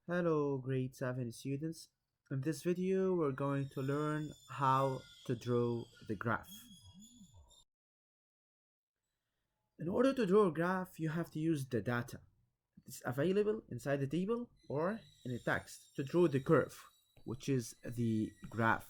Hello, grade 7 students. In this video, we're going to learn how to draw the graph. In order to draw a graph, you have to use the data. It's available inside the table or in a text to draw the curve, which is the graph,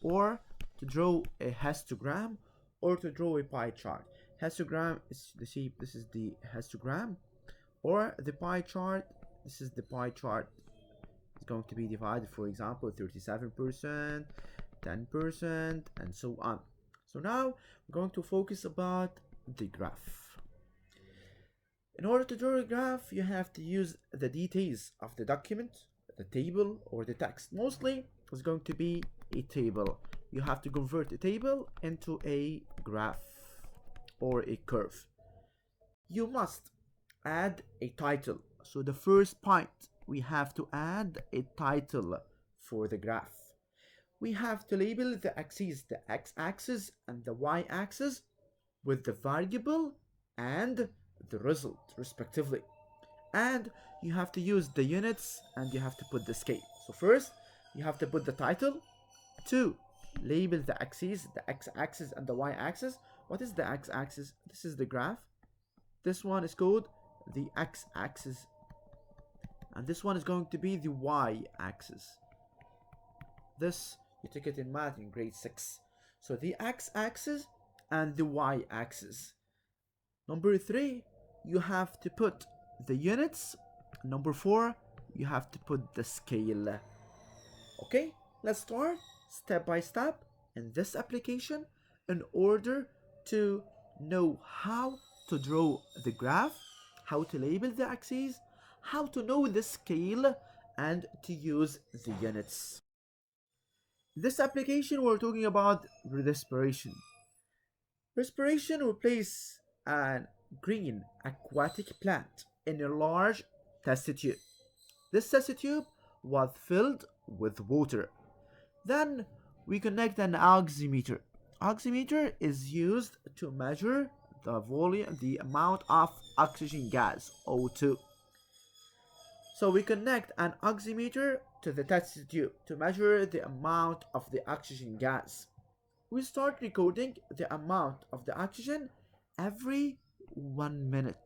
or to draw a histogram or to draw a pie chart. Histogram is the shape, this is the histogram, or the pie chart, this is the pie chart. It's going to be divided, for example, 37%, 10%, and so on. So now we're going to focus about the graph. In order to draw a graph, you have to use the details of the document, the table, or the text. Mostly, it's going to be a table. You have to convert a table into a graph or a curve. You must add a title. So the first point, we have to add a title for the graph. We have to label the axes, the x-axis and the y-axis, with the variable and the result respectively. And you have to use the units and you have to put the scale. So first you have to put the title. 2. Label the axes, the x-axis and the y-axis. What is the x-axis? This is the graph. This one is called the x-axis, and this one is going to be the y-axis. This you took it in math in grade 6. So the x-axis and the y-axis. Number 3, you have to put the units. Number 4, you have to put the scale. Okay, let's start step by step in this application in order to know how to draw the graph, how to label the axes, how to know the scale, and to use the units. This application we're talking about respiration. Respiration will place a green aquatic plant in a large test tube. This test tube was filled with water. Then we connect an oximeter. Oximeter is used to measure the volume, the amount of oxygen gas, O2. So we connect an oximeter to the test tube to measure the amount of the oxygen gas. We start recording the amount of the oxygen every 1 minute.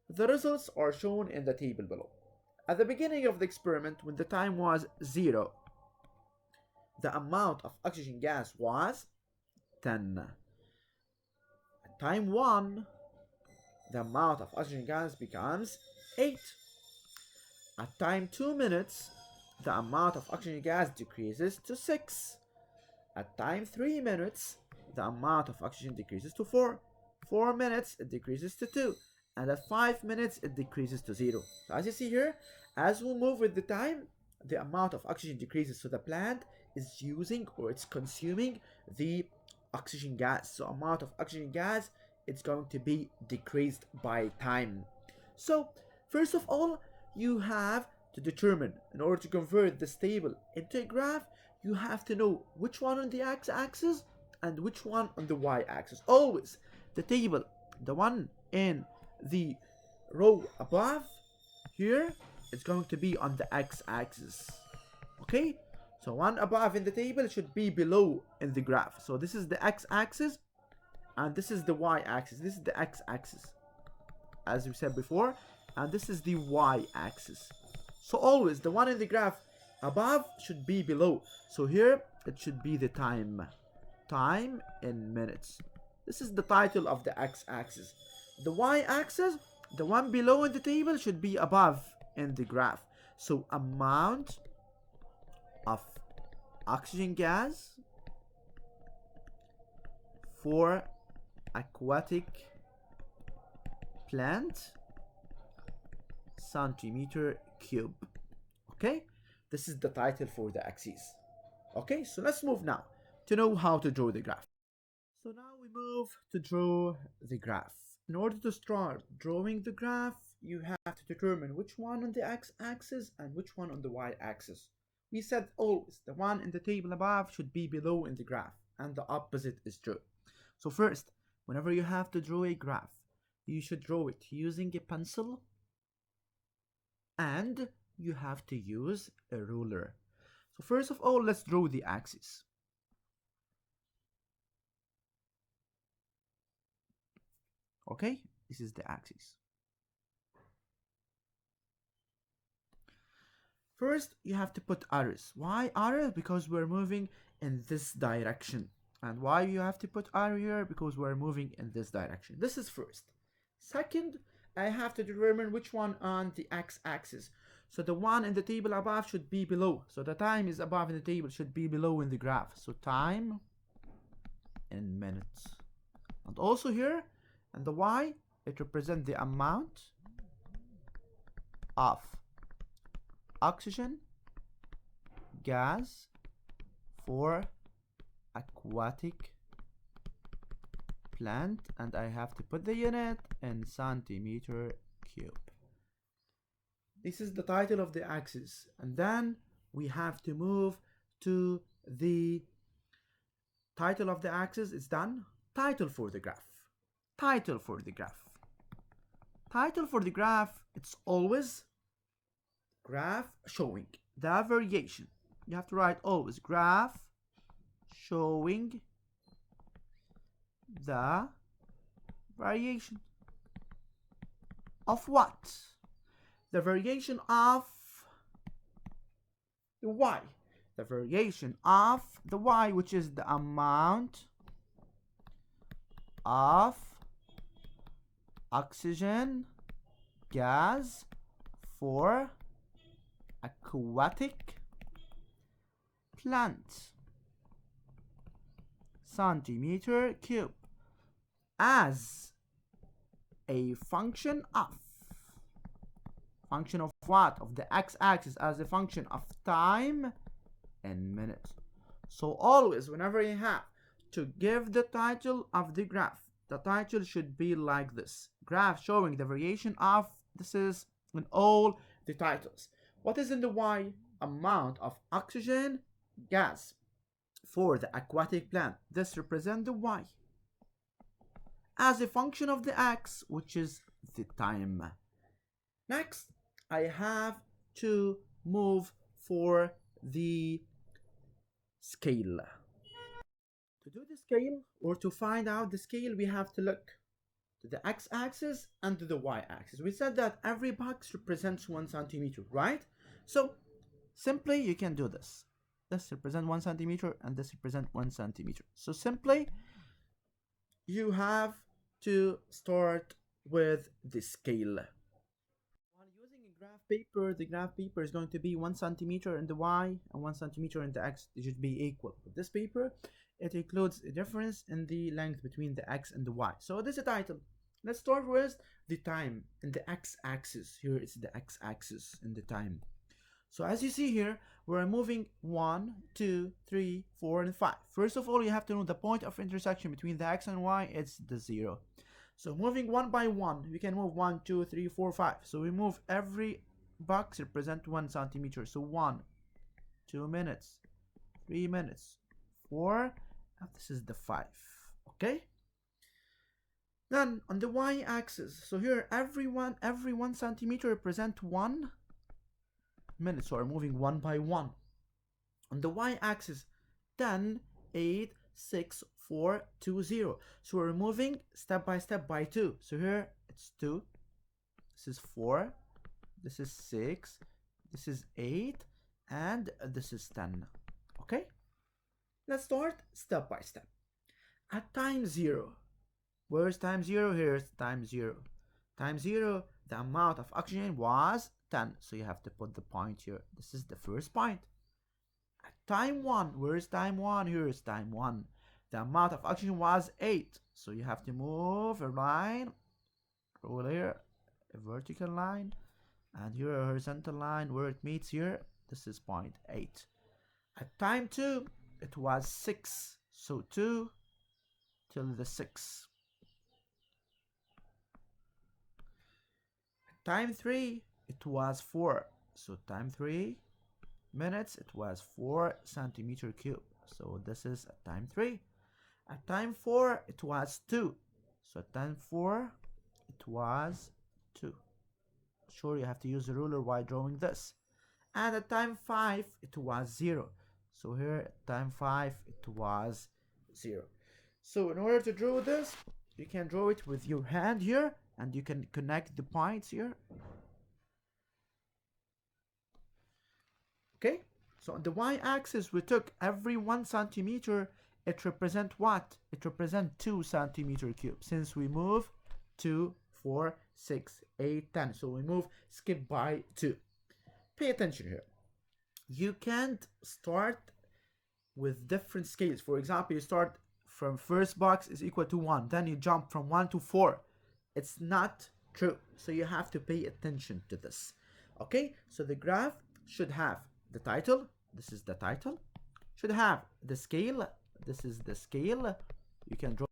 The results are shown in the table below. At the beginning of the experiment, when the time was 0, the amount of oxygen gas was 10. At time 1, the amount of oxygen gas becomes 8. At time 2 minutes, the amount of oxygen gas decreases to 6. At time 3 minutes, the amount of oxygen decreases to 4. 4 minutes, it decreases to 2. And at 5 minutes, it decreases to 0. So as you see here, as we move with the time, the amount of oxygen decreases. So the plant is using or it's consuming the oxygen gas. So amount of oxygen gas, it's going to be decreased by time. So first of all, you have to determine, in order to convert this table into a graph, you have to know which one on the x-axis and which one on the y-axis. Always the table, the one in the row above here, is going to be on the x-axis. Okay, so one above in the table should be below in the graph. So this is the x-axis and this is the y-axis. This is the x-axis, as we said before, and this is the y-axis. So always the one in the graph above should be below. So here it should be the time in minutes. This is the title of the x-axis. The y-axis, the one below in the table, should be above in the graph. So amount of oxygen gas for aquatic plant centimeter cube. Okay, this is the title for the axis. Okay, so let's move now to know how to draw the graph. So now we move to draw the graph. In order to start drawing the graph, you have to determine which one on the x-axis and which one on the y-axis. We said always the one in the table above should be below in the graph, and the opposite is true. So first, whenever you have to draw a graph, you should draw it using a pencil and you have to use a ruler. So first of all, let's draw the axis. Okay, this is the axis. First, you have to put arrows. Why arrows? Because we're moving in this direction. And why you have to put arrow here? Because we're moving in this direction. This is first. Second, I have to determine which one on the x-axis. So the one in the table above should be below. So the time is above in the table should be below in the graph. So time in minutes. And also here, and the y, it represents the amount of oxygen gas for aquatic plant, and I have to put the unit in centimeter cube. This is the title of the axis, and then we have to move to the title of the axis. It's done. Title for the graph. Title for the graph. Title for the graph, it's always graph showing the variation. You have to write always graph showing the variation of what? The variation of the y. The variation of the y, which is the amount of oxygen gas for aquatic plant, centimeter cube, as a function of what? Of the x-axis, as a function of time and minutes. So always, whenever you have to give the title of the graph, the title should be like this: graph showing the variation of, this is in all the titles. What is in the y? Amount of oxygen gas for the aquatic plant. This represents the y. As a function of the x, which is the time. Next, I have to move for the scale. To do the scale, or to find out the scale, we have to look to the x-axis and to the y-axis. We said that every box represents 1 centimeter, right? So simply you can do this. This represents 1 centimeter and this represents 1 centimeter. So simply you have to start with the scale. While using a graph paper, the graph paper is going to be 1 centimeter in the y and 1 centimeter in the x. They should be equal. With this paper, it includes a difference in the length between the x and the y. So this is the title. Let's start with the time in the x-axis. Here is the x-axis in the time. So as you see here, we're moving 1, 2, 3, 4, and 5. First of all, you have to know the point of intersection between the x and y. It's the 0. So moving one by one, we can move 1, 2, 3, 4, 5. So we move every box represent 1 centimeter. So 1, 2 minutes, 3 minutes, 4, and this is the 5. Okay? Then on the y-axis, so here every 1 centimeter represent 1 minute. So we're moving one by one. On the y-axis, 10, 8, 6, 4, 2, 0. So we're moving step by step by 2. So here it's 2, this is 4, this is 6, this is 8, and this is 10. Okay? Let's start step by step. At time 0, where's time 0? Here's time 0. Time 0, the amount of oxygen was 10. So you have to put the point here. This is the first point. At time 1, where's time 1? Here is time 1. The amount of oxygen was 8. So you have to move a line, roll here, a vertical line, and here a horizontal line where it meets here. This is point 8. At time 2, it was 6. So 2 till the 6. At time 3, it was 4. So time 3 minutes, it was 4 centimeter cube. So this is at time 3. At time 4, it was 2. So at time 4, it was 2. Sure, you have to use a ruler while drawing this. And at time 5, it was 0. So here, at time 5, it was 0. So in order to draw this, you can draw it with your hand here, and you can connect the points here. Okay, so on the y-axis, we took every 1 centimeter, it represents what? It represents 2 centimeter cube, since we move 2, 4, 6, 8, 10. So we move, skip by 2. Pay attention here. You can't start with different scales. For example, you start from first box is equal to 1, then you jump from 1 to 4. It's not true. So you have to pay attention to this. Okay, so the graph should have the title. This is the title. Should have the scale. This is the scale. You can draw.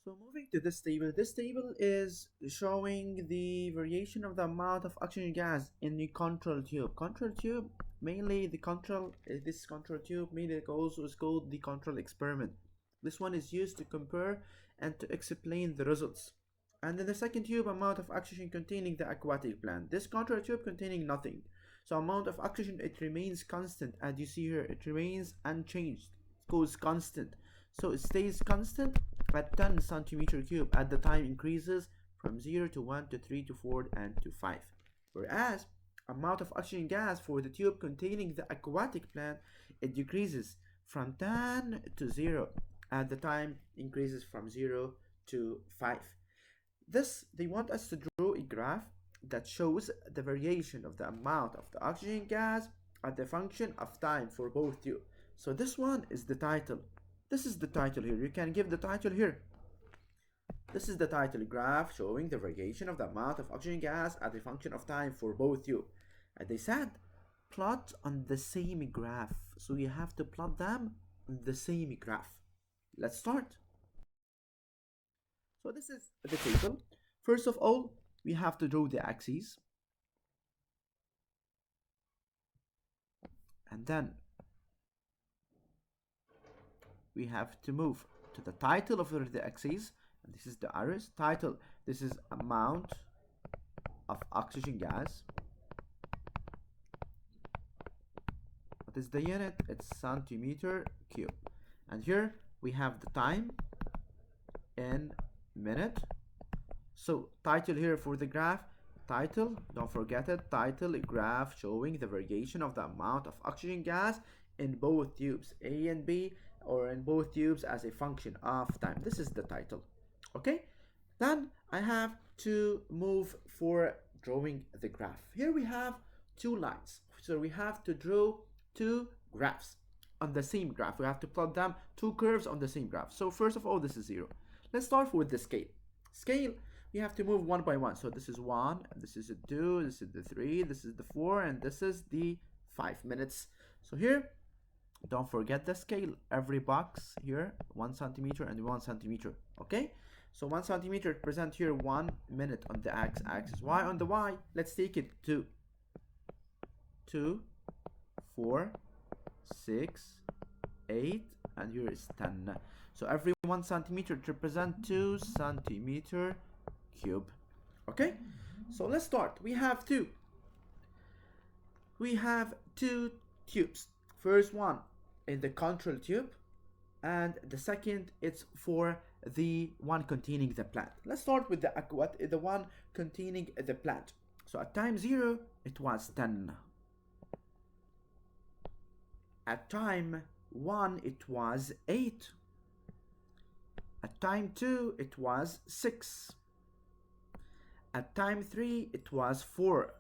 So moving to this table is showing the variation of the amount of oxygen gas in the control tube. Control tube, mainly the control, this control tube mainly is called the control experiment. This one is used to compare and to explain the results. And in the second tube, amount of oxygen containing the aquatic plant. This control tube containing nothing. So amount of oxygen, it remains constant. As you see here, it remains unchanged. It goes constant. So it stays constant at 10 centimeter cube. At the time increases from 0 to 1 to 3 to 4 and to 5. Whereas amount of oxygen gas for the tube containing the aquatic plant, it decreases from 10 to 0. At the time increases from 0 to 5. This, they want us to draw a graph that shows the variation of the amount of the oxygen gas as the function of time for both tubes. So this one is the title. This is the title here. You can give the title here. This is the title, graph showing the variation of the amount of oxygen gas as a function of time for both tubes. And they said plot on the same graph. So you have to plot them on the same graph. Let's start. So this is the table. First of all, we have to draw the axes. And then we have to move to the title of the axis. And this is the arrows. Title, this is amount of oxygen gas. What is the unit? It's centimeter cube. And here we have the time in minute. So title here for the graph, title, don't forget it, title, graph showing the variation of the amount of oxygen gas in both tubes A and B, or in both tubes as a function of time. This is the title. Okay, then I have to move for drawing the graph. Here we have 2 lines, so we have to draw 2 graphs on the same graph. We have to plot them, 2 curves on the same graph. So first of all, this is 0. Let's start with the scale. Scale, we have to move one by one. So this is 1, and this is a 2, this is the 3, this is the 4, and this is the 5 minutes. So here, don't forget the scale. Every box here, 1 centimeter and 1 centimeter. Okay? So 1 centimeter represent here 1 minute on the x-axis. Y on the y, let's take it 2. 2, 4, 6, 8, and here is 10. So every 1 centimeter represent 2 centimeter cube. Okay, so let's start. We have two tubes. First one in the control tube, and the second it's for the one containing the plant. Let's start with the one containing the plant. So at time 0 it was 10. At time 1 it was 8. At time 2 it was 6. At time 3 it was 4.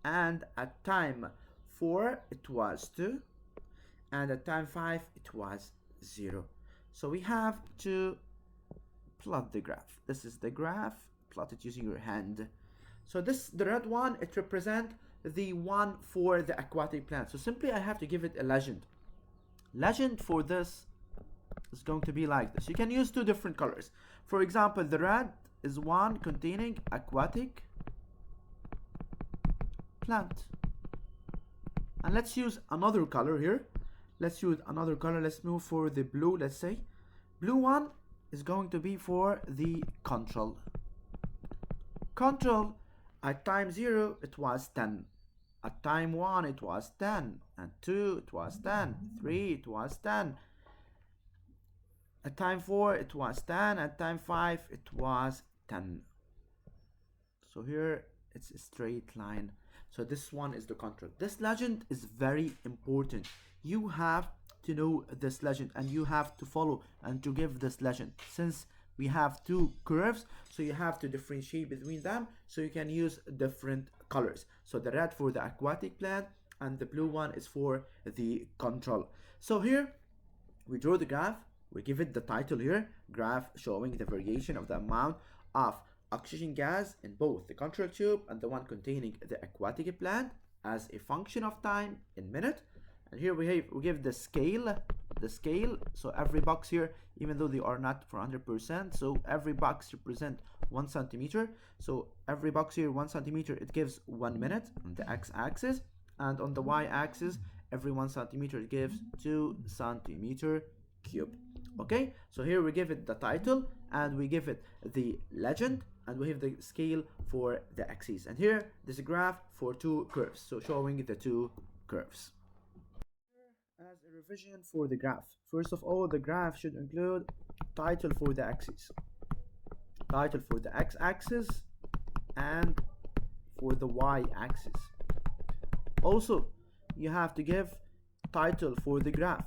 And at time 4 it was 2. And at time 5 it was 0. So we have to plot the graph. This is the graph. Plot it using your hand. So the red one, it represents the one for the aquatic plant. So simply I have to give it a legend. Legend for this is going to be like this. You can use 2 different colors. For example, the red is one containing aquatic plant. And let's use another color here. Let's use another color. Let's move for the blue, let's say. Blue one is going to be for the control. Control, at time 0 it was 10, at time 1 it was 10, and 2 it was 10, 3 it was 10, at time 4 it was 10, at time 5 it was 10. So here it's a straight line. So this one is the control. This legend is very important. You have to know this legend and you have to follow and to give this legend. Since we have two curves, so you have to differentiate between them so you can use different colors. So the red for the aquatic plant and the blue one is for the control. So here we draw the graph, we give it the title here, graph showing the variation of the amount of oxygen gas in both the control tube and the one containing the aquatic plant as a function of time in minute. And here we give the scale, so every box here, even though they are not for 100%, so every box represent 1 centimeter. So every box here 1 centimeter, it gives 1 minute on the x-axis, and on the y-axis every 1 centimeter it gives 2 centimeter cube. Okay, so here we give it the title and we give it the legend and we have the scale for the axes, and here this graph for two curves, so showing the two curves. As a revision for the graph, first of all, the graph should include title for the axis, title for the x-axis and for the y-axis. Also, you have to give title for the graph,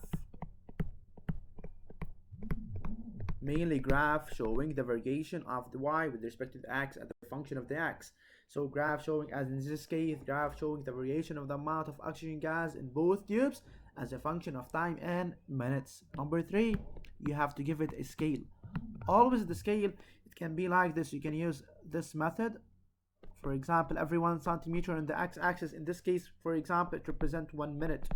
mainly graph showing the variation of the y with respect to the x and the function of the x. So graph showing, as in this case, graph showing the variation of the amount of oxygen gas in both tubes as a function of time and minutes. Number 3, you have to give it a scale. Always the scale, it can be like this. You can use this method. For example, every 1 centimeter on the x-axis, in this case, for example, it represents 1 minute.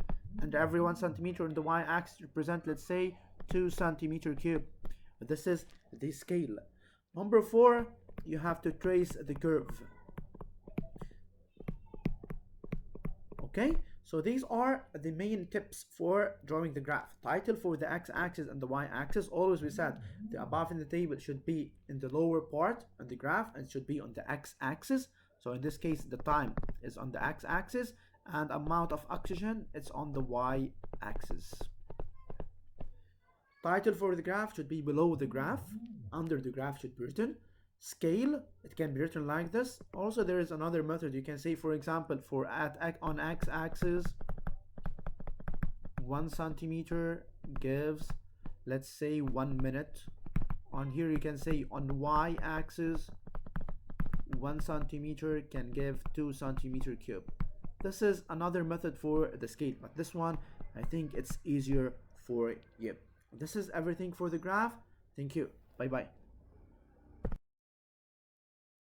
And every 1 centimeter on the y-axis represent, let's say, 2 centimeter cube. This is the scale. Number 4, you have to trace the curve. Okay, so these are the main tips for drawing the graph. Title for the x-axis and the y-axis. Always we said the above in the table should be in the lower part of the graph and should be on the x-axis. So in this case, the time is on the x-axis and amount of oxygen is on the y-axis. Title for the graph should be below the graph. Under the graph should be written. Scale, it can be written like this. Also, there is another method. You can say, for example, for on x-axis, 1 centimeter gives, let's say, 1 minute. On here, you can say on y-axis, 1 centimeter can give 2 centimeter cube. This is another method for the scale, but this one, I think it's easier for you. This is everything for the graph. Thank you. Bye bye.